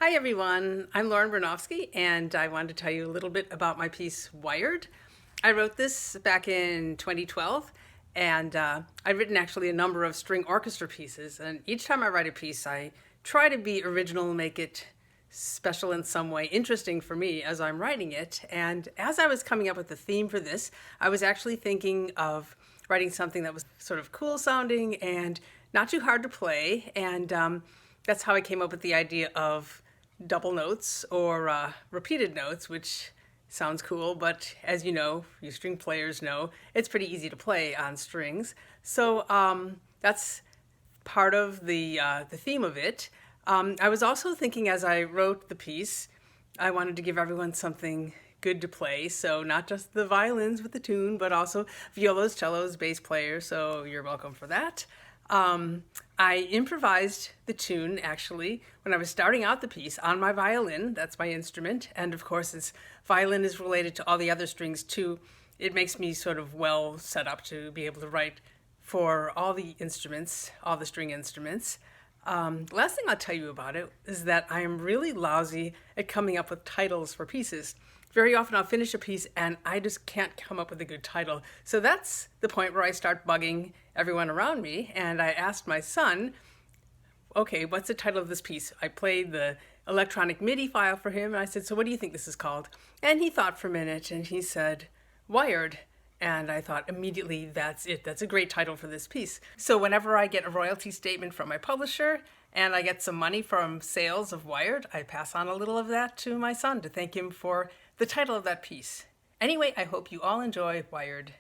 Hi everyone, I'm Lauren Bernofsky and I wanted to tell you a little bit about my piece Wired. I wrote this back in 2012 and I've written actually a number of string orchestra pieces, and each time I write a piece I try to be original, make it special in some way, interesting for me as I'm writing it. And as I was coming up with the theme for this, I was actually thinking of writing something that was sort of cool sounding and not too hard to play, and that's how I came up with the idea of double notes or repeated notes, which sounds cool, but as you know, you string players know, it's pretty easy to play on strings. So that's part of the theme of it. I was also thinking as I wrote the piece, I wanted to give everyone something good to play. So not just the violins with the tune, but also violas, cellos, bass players. So you're welcome for that. I improvised the tune actually when I was starting out the piece on my violin. That's my instrument. And of course, as violin is related to all the other strings too, it makes me sort of well set up to be able to write for all the instruments, all the string instruments. Last thing I'll tell you about it is that I am really lousy at coming up with titles for pieces. Very often I'll finish a piece and I just can't come up with a good title. So that's the point where I start bugging everyone around me. And I asked my son, okay, what's the title of this piece? I played the electronic MIDI file for him and I said, so what do you think this is called? And he thought for a minute and he said, Wired. And I thought immediately, that's it. That's a great title for this piece. So whenever I get a royalty statement from my publisher and I get some money from sales of Wired, I pass on a little of that to my son to thank him for the title of that piece. Anyway, I hope you all enjoy Wired.